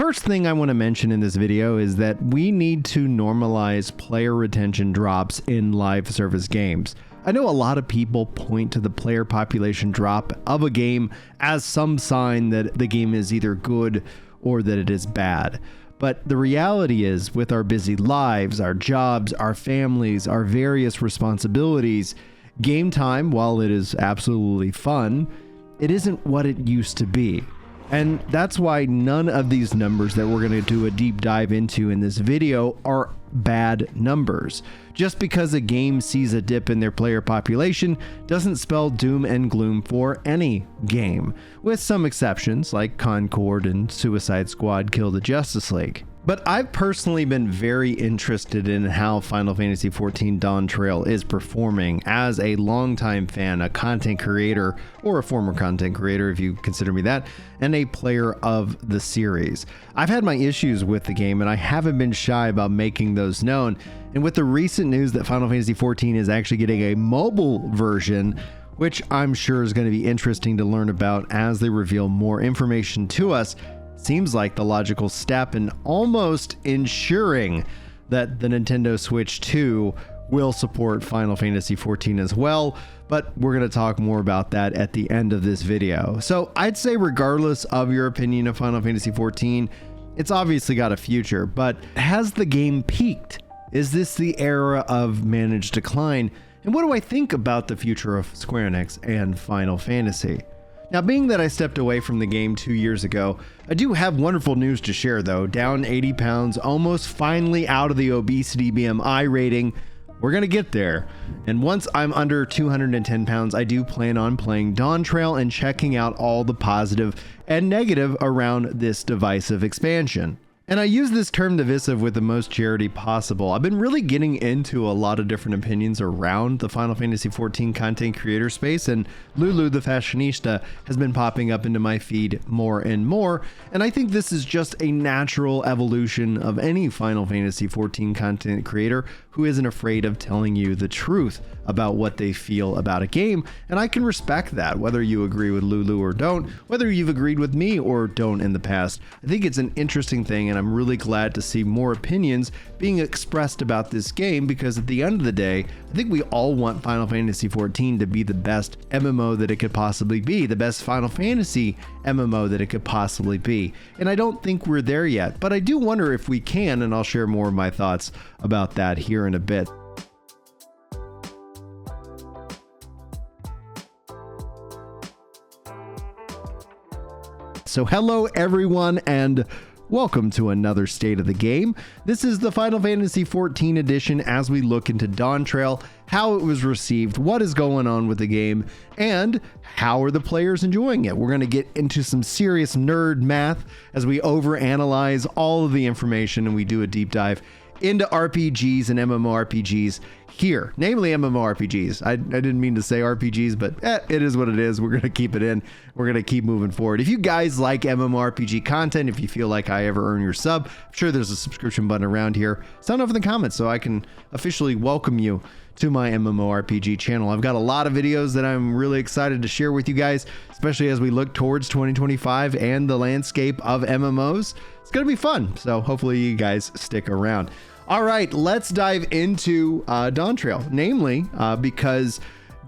First thing I want to mention in this video is that we need to normalize player retention drops in live service games. I know a lot of people point to the player population drop of a game as some sign that the game is either good or that it is bad. But the reality is, with our busy lives, our jobs, our families, our various responsibilities, game time, while it is absolutely fun, it isn't what it used to be. And that's why none of these numbers that we're going to do a deep dive into in this video are bad numbers. Just because a game sees a dip in their player population doesn't spell doom and gloom for any game, with some exceptions like Concord and Suicide Squad Kill the Justice League. But I've personally been very interested in how Final Fantasy XIV Dawntrail is performing as a longtime fan, a content creator, or a former content creator if you consider me that, and a player of the series. I've had my issues with the game and I haven't been shy about making those known, and with the recent news that Final Fantasy XIV is actually getting a mobile version, which I'm sure is going to be interesting to learn about as they reveal more information to us, seems like the logical step in almost ensuring that the Nintendo Switch 2 will support Final Fantasy XIV as well, but we're going to talk more about that at the end of this video. So I'd say regardless of your opinion of Final Fantasy XIV, it's obviously got a future, but has the game peaked? Is this the era of managed decline? And what do I think about the future of Square Enix and Final Fantasy? Now, being that I stepped away from the game 2 years ago, I do have wonderful news to share though. Down 80 pounds, almost finally out of the obesity BMI rating. We're gonna get there. And once I'm under 210 pounds, I do plan on playing Dawntrail and checking out all the positive and negative around this divisive expansion. And I use this term divisive with the most charity possible. I've been really getting into a lot of different opinions around the Final Fantasy XIV content creator space, and Lulu the Fashionista has been popping up into my feed more and more, and I think this is just a natural evolution of any Final Fantasy XIV content creator who isn't afraid of telling you the truth about what they feel about a game, and I can respect that, whether you agree with Lulu or don't, whether you've agreed with me or don't in the past. I think it's an interesting thing, and I'm really glad to see more opinions being expressed about this game, because at the end of the day, I think we all want Final Fantasy XIV to be the best MMO that it could possibly be, the best Final Fantasy MMO that it could possibly be. And I don't think we're there yet, but I do wonder if we can, and I'll share more of my thoughts about that here in a bit. So hello everyone, and welcome to another State of the Game. This is the Final Fantasy XIV edition as we look into Dawntrail, how it was received, what is going on with the game, and how are the players enjoying it. We're going to get into some serious nerd math as we overanalyze all of the information and we do a deep dive into RPGs and MMORPGs here, namely MMORPGs. I didn't mean to say RPGs, but it is what it is. We're going to keep it in. We're going to keep moving forward. If you guys like MMORPG content, if you feel like I ever earn your sub, I'm sure there's a subscription button around here. Sound off in the comments so I can officially welcome you to my MMORPG channel. I've got a lot of videos that I'm really excited to share with you guys, especially as we look towards 2025 and the landscape of MMOs. It's going to be fun, so hopefully you guys stick around. All right, let's dive into Dawntrail, namely because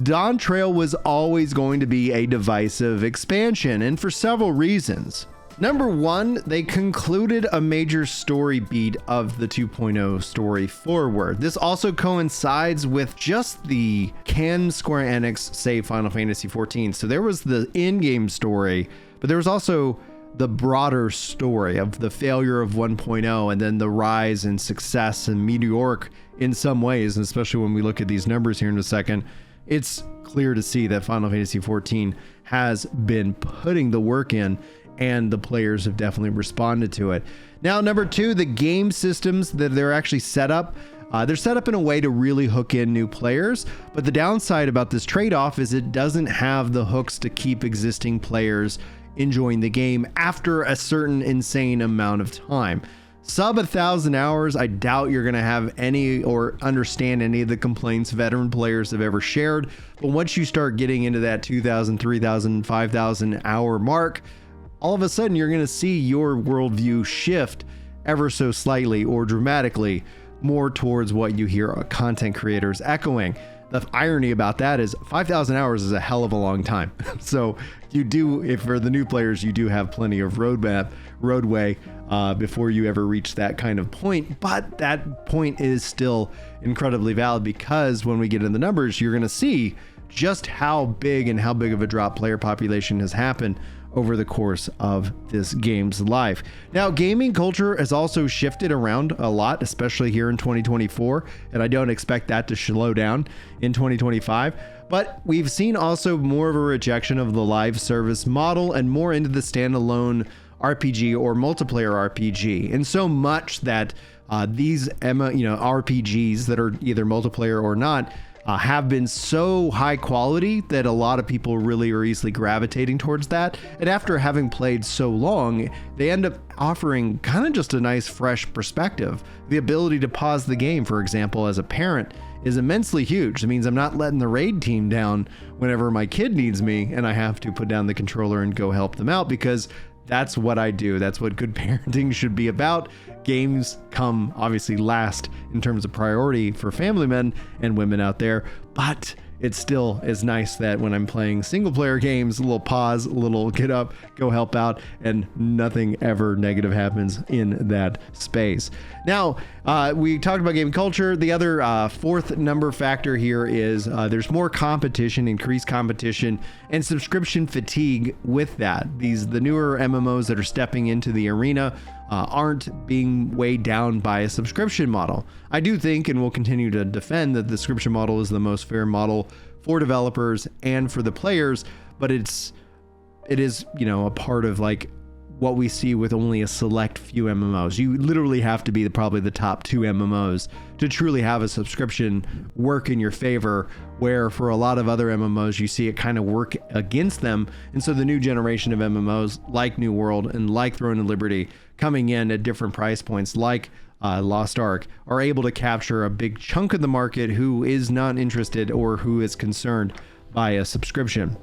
Dawntrail was always going to be a divisive expansion, and for several reasons. Number one, they concluded a major story beat of the 2.0 story forward. This also coincides with just the can Square Enix say Final Fantasy XIV. So there was the in-game story, but there was also the broader story of the failure of 1.0 and then the rise and success and meteoric in some ways, and especially when we look at these numbers here in a second, it's clear to see that Final Fantasy XIV has been putting the work in, and the players have definitely responded to it. Now, number two, the game systems that they're actually set up, they're set up in a way to really hook in new players, but the downside about this trade-off is it doesn't have the hooks to keep existing players enjoying the game after a certain insane amount of time. Sub 1,000 hours, I doubt you're going to have any or understand any of the complaints veteran players have ever shared, but once you start getting into that 2,000, 3,000, 5,000 hour mark, all of a sudden you're going to see your worldview shift ever so slightly or dramatically more towards what you hear content creators echoing. The irony about that is 5,000 hours is a hell of a long time. So you do, if for the new players, you do have plenty of roadway before you ever reach that kind of point. But that point is still incredibly valid, because when we get in the numbers, you're going to see just how big of a drop player population has happened over the course of this game's life. Now, gaming culture has also shifted around a lot, especially here in 2024, and I don't expect that to slow down in 2025. But we've seen also more of a rejection of the live service model and more into the standalone RPG or multiplayer RPG, and so much that these RPGs that are either multiplayer or not have been so high quality that a lot of people really are easily gravitating towards that. And after having played so long, they end up offering kind of just a nice fresh perspective. The ability to pause the game, for example, as a parent is immensely huge. It means I'm not letting the raid team down whenever my kid needs me and I have to put down the controller and go help them out, because that's what I do. That's what good parenting should be about. Games come obviously last in terms of priority for family men and women out there, but it still is nice that when I'm playing single player games, a little pause, a little get up, go help out, and nothing ever negative happens in that space. Now, we talked about gaming culture. The other fourth number factor here is there's more competition, increased competition, and subscription fatigue with that. The newer MMOs that are stepping into the arena aren't being weighed down by a subscription model. I do think, and will continue to defend, that the subscription model is the most fair model for developers and for the players, but it is, a part of like what we see with only a select few MMOs. You literally have to be probably the top 2 MMOs to truly have a subscription work in your favor, where for a lot of other MMOs, you see it kind of work against them. And so the new generation of MMOs like New World and like Throne of Liberty coming in at different price points like Lost Ark are able to capture a big chunk of the market who is not interested or who is concerned by a subscription.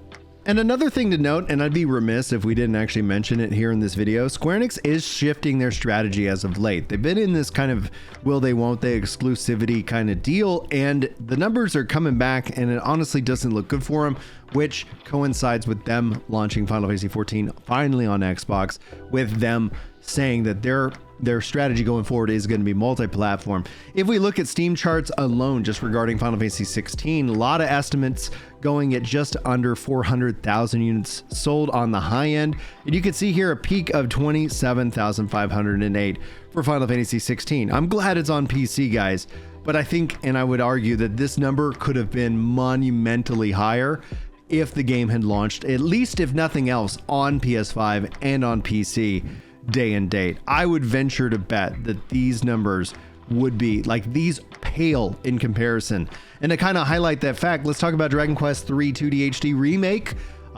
And another thing to note, and I'd be remiss if we didn't actually mention it here in this video, Square Enix is shifting their strategy as of late. They've been in this kind of will they won't they exclusivity kind of deal, and the numbers are coming back, and it honestly doesn't look good for them, which coincides with them launching Final Fantasy XIV finally on Xbox, with them saying that their strategy going forward is going to be multi-platform. If we look at Steam charts alone, just regarding Final Fantasy XVI, a lot of estimates going at just under 400,000 units sold on the high end. And you can see here a peak of 27,508 for Final Fantasy XVI. I'm glad it's on PC, guys, but I think, and I would argue, that this number could have been monumentally higher if the game had launched, at least if nothing else, on PS5 and on PC day and date. I would venture to bet that these numbers would be like, these pale in comparison. And to kind of highlight that fact, let's talk about Dragon Quest III 2D HD Remake.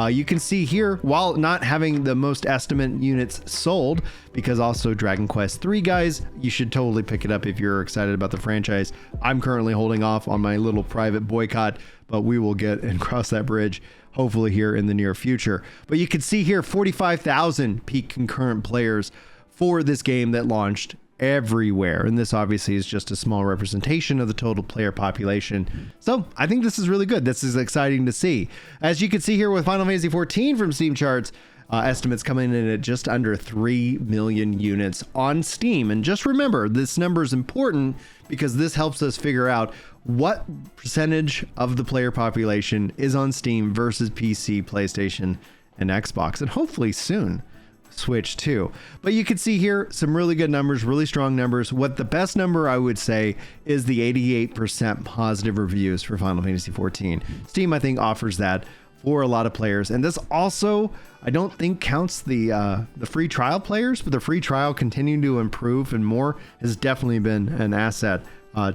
You can see here, while not having the most estimate units sold, because also Dragon Quest III, guys, you should totally pick it up if you're excited about the franchise. I'm currently holding off on my little private boycott, but we will get and cross that bridge hopefully here in the near future. But you can see here 45,000 peak concurrent players for this game that launched everywhere, and this obviously is just a small representation of the total player population. So I think this is really good. This is exciting to see. As you can see here with Final Fantasy XIV from Steam charts, estimates coming in at just under 3 million units on Steam. And just remember, this number is important because this helps us figure out what percentage of the player population is on Steam versus PC, PlayStation, and Xbox, and hopefully soon Switch too. But you can see here some really good numbers, really strong numbers. What the best number I would say is the 88% positive reviews for Final Fantasy XIV. Steam, I think, offers that for a lot of players, and this also, I don't think, counts the free trial players, but the free trial continuing to improve and more has definitely been an asset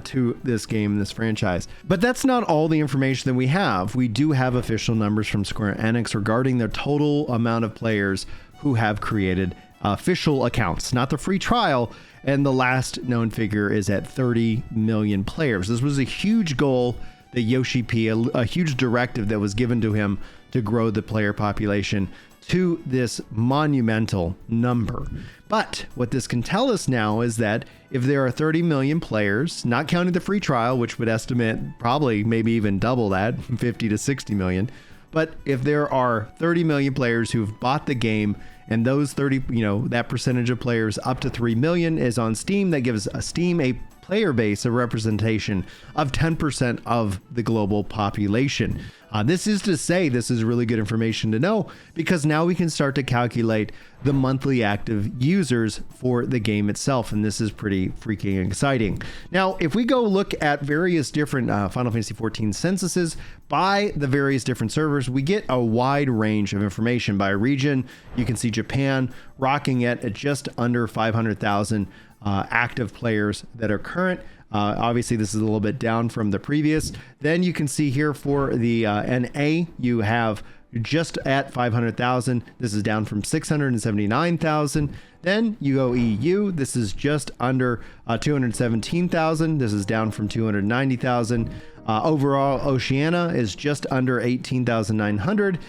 to this game, this franchise. But that's not all the information that we have. We do have official numbers from Square Enix regarding the total amount of players who have created official accounts, not the free trial. And the last known figure is at 30 million players. This was a huge goal that Yoshi P, a huge directive that was given to him to grow the player population to this monumental number. But what this can tell us now is that if there are 30 million players, not counting the free trial, which would estimate probably maybe even double that, 50 to 60 million. But if there are 30 million players who've bought the game, and those 30, that percentage of players up to 3 million is on Steam, that gives Steam a player base, a representation of 10% of the global population. This is to say, this is really good information to know, because now we can start to calculate the monthly active users for the game itself, and this is pretty freaking exciting. Now, if we go look at various different Final Fantasy XIV censuses by the various different servers, we get a wide range of information by region. You can see Japan rocking it at just under 500,000 active players that are current. Obviously, this is a little bit down from the previous. Then you can see here for the NA, you have just at 500,000. This is down from 679,000. Then you go EU. This is just under 217,000. This is down from 290,000. Overall, Oceania is just under 18,900.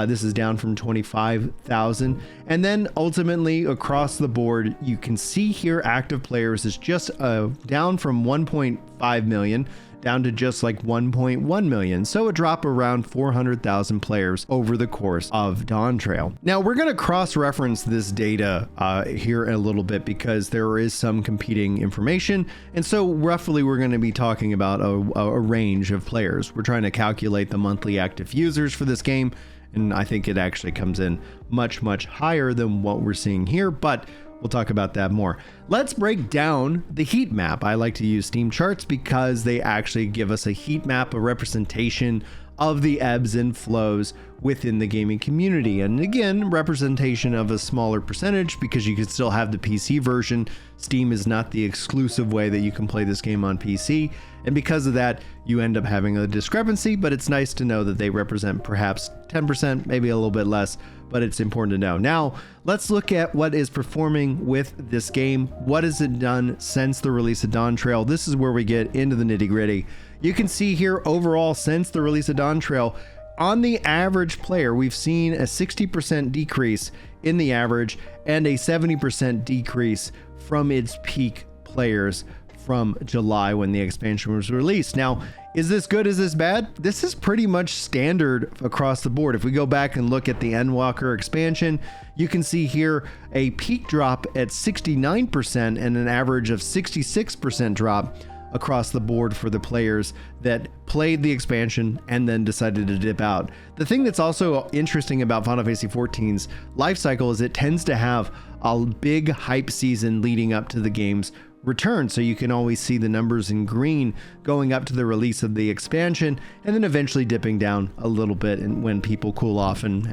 This is down from 25,000. And then ultimately across the board, you can see here active players is just down from 1.5 million down to just like 1.1 million. So a drop around 400,000 players over the course of Dawntrail. Now we're going to cross-reference this data here a little bit because there is some competing information. And so roughly we're going to be talking about a range of players. We're trying to calculate the monthly active users for this game. And I think it actually comes in much, much higher than what we're seeing here, but we'll talk about that more. Let's break down the heat map. I like to use Steam charts because they actually give us a heat map, a representation of the ebbs and flows within the gaming community. And again, representation of a smaller percentage because you could still have the PC version. Steam is not the exclusive way that you can play this game on PC. And because of that, you end up having a discrepancy, but it's nice to know that they represent perhaps 10%, maybe a little bit less, but it's important to know. Now, let's look at what is performing with this game. What has it done since the release of Dawntrail? This is where we get into the nitty-gritty. You can see here overall since the release of Dawntrail, on the average player, we've seen a 60% decrease in the average and a 70% decrease from its peak players from July when the expansion was released. Now, is this good? Is this bad? This is pretty much standard across the board. If we go back and look at the Endwalker expansion, you can see here a peak drop at 69% and an average of 66% drop across the board for the players that played the expansion and then decided to dip out. The thing that's also interesting about Final Fantasy XIV's life cycle is it tends to have a big hype season leading up to the game's return, so you can always see the numbers in green going up to the release of the expansion and then eventually dipping down a little bit and when people cool off and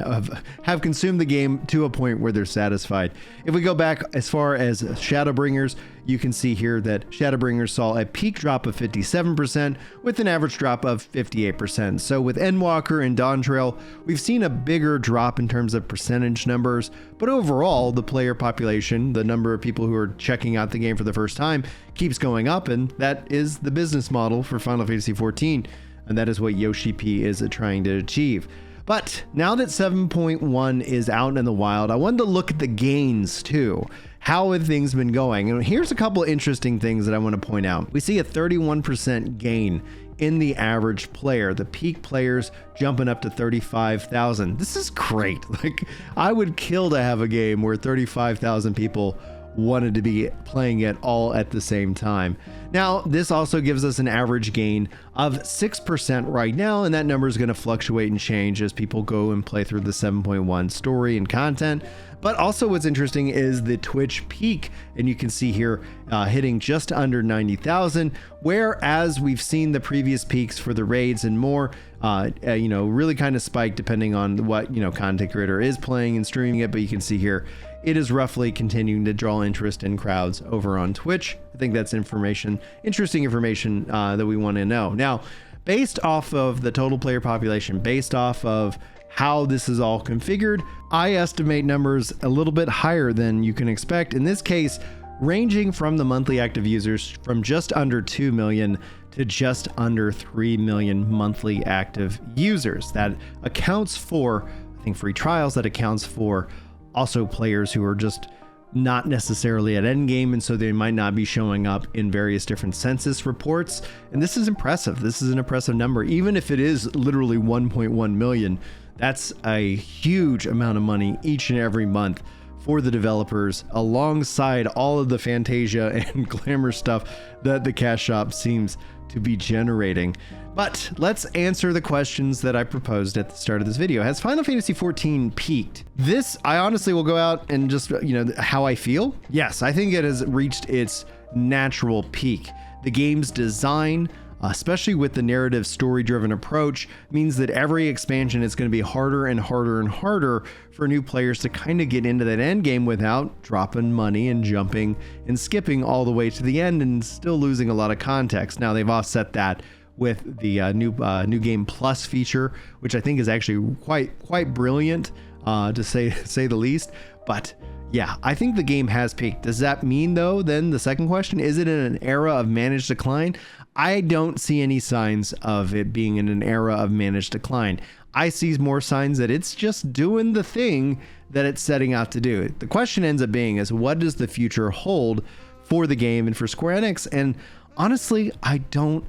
have consumed the game to a point where they're satisfied. If we go back as far as Shadowbringers, you can see here that Shadowbringers saw a peak drop of 57% with an average drop of 58%. So with Endwalker and Dawntrail, we've seen a bigger drop in terms of percentage numbers, but overall the player population, the number of people who are checking out the game for the first time, keeps going up, and that is the business model for Final Fantasy XIV, and that is what Yoshi P is trying to achieve. But now that 7.1 is out in the wild, I wanted to look at the gains too. How have things been going? And here's a couple of interesting things that I want to point out. We see a 31% gain in the average player, the peak players jumping up to 35,000. This is great. Like, I would kill to have a game where 35,000 people wanted to be playing it all at the same time. Now, this also gives us an average gain of 6% right now, and that number is going to fluctuate and change as people go and play through the 7.1 story and content. But also what's interesting is the Twitch peak, and you can see here hitting just under 90,000, whereas we've seen the previous peaks for the raids and more, really kind of spike depending on what, content creator is playing and streaming it. But you can see here, it is roughly continuing to draw interest in crowds over on Twitch. I think that's interesting information that we want to know. Now, based off of the total player population, based off of how this is all configured, I estimate numbers a little bit higher than you can expect. In this case, ranging from the monthly active users from just under 2 million to just under 3 million monthly active users. That accounts for I think free trials. That accounts for also players who are just not necessarily at endgame, and so they might not be showing up in various different census reports. And this is impressive. This is an impressive number. Even if it is literally 1.1 million, that's a huge amount of money each and every month for the developers, alongside all of the Fantasia and glamour stuff that the cash shop seems to be generating. But let's answer the questions that I proposed at the start of this video. Has Final Fantasy XIV peaked? This, I honestly will go out and just, how I feel. Yes, I think it has reached its natural peak. The game's design, especially with the narrative story-driven approach, means that every expansion is going to be harder and harder and harder for new players to kind of get into that end game without dropping money and jumping and skipping all the way to the end and still losing a lot of context. Now they've offset that with the new game plus feature, which I think is actually quite brilliant, to say the least. But yeah, I think the game has peaked. Does that mean, though, then the second question, is it in an era of managed decline? I don't see any signs of it being in an era of managed decline. I see more signs that it's just doing the thing that it's setting out to do. The question ends up being is, what does the future hold for the game and for Square Enix? And honestly, I don't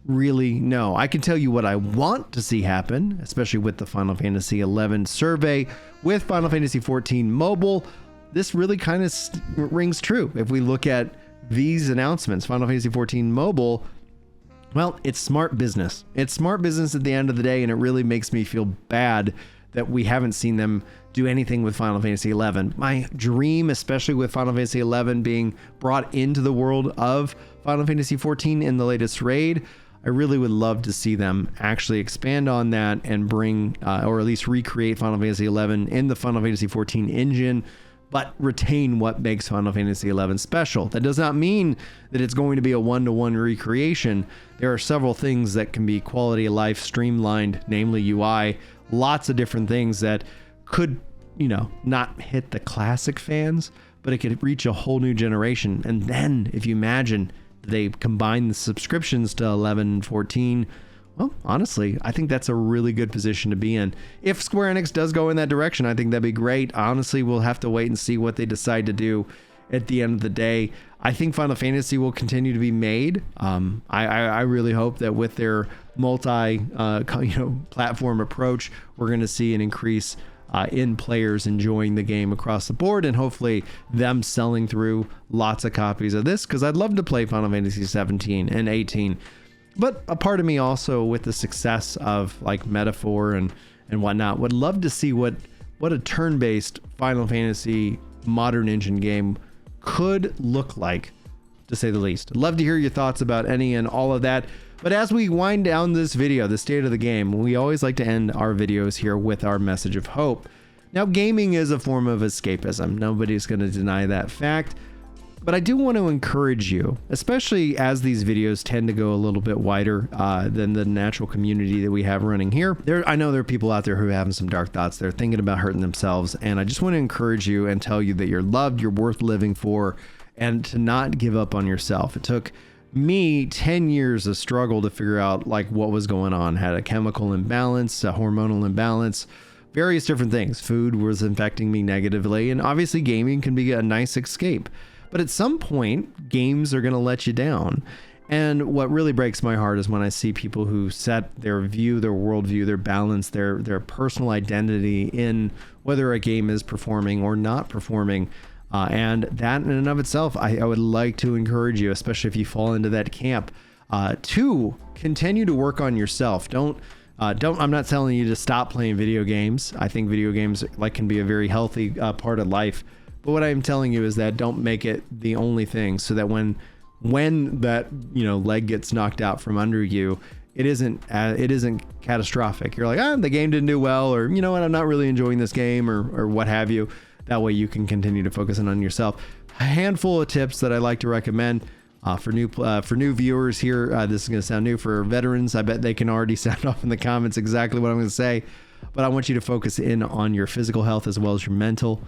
really know. I can tell you what I want to see happen, especially with the Final Fantasy XI survey, with Final Fantasy XIV mobile. This really kind of rings true. If we look at these announcements, Final Fantasy XIV mobile, well, it's smart business. It's smart business at the end of the day, and it really makes me feel bad that we haven't seen them do anything with Final Fantasy XI. My dream, especially with Final Fantasy XI being brought into the world of Final Fantasy XIV in the latest raid, I really would love to see them actually expand on that and bring, or at least recreate Final Fantasy XI in the Final Fantasy XIV engine, but retain what makes Final Fantasy XI special. That does not mean that it's going to be a one-to-one recreation. There are several things that can be quality of life streamlined, namely UI, lots of different things that could, not hit the classic fans, but it could reach a whole new generation. And then if you imagine they combine the subscriptions to 11 and 14, well, honestly, I think that's a really good position to be in. If Square Enix does go in that direction, I think that'd be great. Honestly, we'll have to wait and see what they decide to do at the end of the day. I think Final Fantasy will continue to be made. I really hope that with their platform approach, we're going to see an increase in players enjoying the game across the board, and hopefully them selling through lots of copies of this, because I'd love to play Final Fantasy 17 and 18. But a part of me also, with the success of like Metaphor and whatnot, would love to see what a turn-based Final Fantasy modern engine game could look like, to say the least. I'd love to hear your thoughts about any and all of that. But as we wind down this video, the state of the game, we always like to end our videos here with our message of hope. Now, gaming is a form of escapism. Nobody's going to deny that fact. But I do want to encourage you, especially as these videos tend to go a little bit wider than the natural community that we have running here. I know there are people out there who are having some dark thoughts. They're thinking about hurting themselves. And I just want to encourage you and tell you that you're loved, you're worth living for, and to not give up on yourself. It took me 10 years of struggle to figure out like what was going on. Had a chemical imbalance, a hormonal imbalance, various different things. Food was affecting me negatively. And obviously gaming can be a nice escape. But at some point, games are going to let you down. And what really breaks my heart is when I see people who set their view, their worldview, their balance, their personal identity in whether a game is performing or not performing. And that in and of itself, I would like to encourage you, especially if you fall into that camp, to continue to work on yourself. I'm not telling you to stop playing video games. I think video games can be a very healthy part of life. But what I'm telling you is that don't make it the only thing, so that when that leg gets knocked out from under you, it isn't catastrophic. You're like, the game didn't do well, or you know what, I'm not really enjoying this game, or what have you. That way you can continue to focus on yourself. A handful of tips that I like to recommend for new viewers here. This is going to sound new. For veterans, I bet they can already sound off in the comments exactly what I'm going to say. But I want you to focus in on your physical health as well as your mental.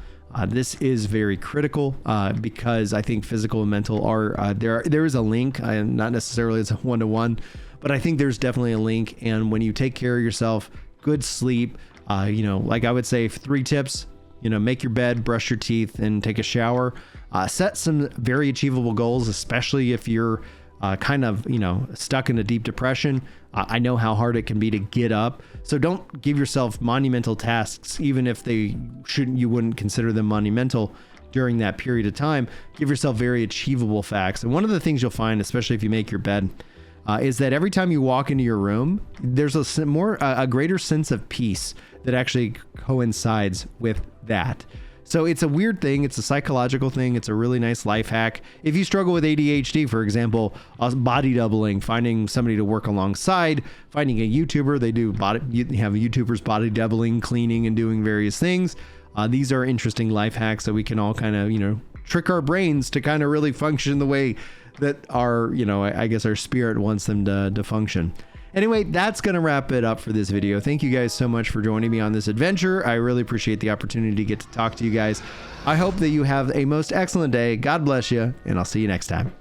This is very critical because I think physical and mental are there is a link, not necessarily as a one-to-one, but I think there's definitely a link. And when you take care of yourself, good sleep, Like I would say 3 tips. Make your bed, brush your teeth, and take a shower. Set some very achievable goals, especially if you're kind of, stuck in a deep depression. I know how hard it can be to get up. So don't give yourself monumental tasks, even if you wouldn't consider them monumental during that period of time. Give yourself very achievable facts. And one of the things you'll find, especially if you make your bed, is that every time you walk into your room, there's a greater sense of peace that actually coincides with that. So it's a weird thing. It's a psychological thing. It's a really nice life hack. If you struggle with ADHD, for example, body doubling, finding somebody to work alongside, finding a YouTuber, you have YouTubers body doubling, cleaning, and doing various things. These are interesting life hacks that we can all kind of, trick our brains to kind of really function the way that our, I guess our spirit wants them to function. Anyway, that's going to wrap it up for this video. Thank you guys so much for joining me on this adventure. I really appreciate the opportunity to get to talk to you guys. I hope that you have a most excellent day. God bless you, and I'll see you next time.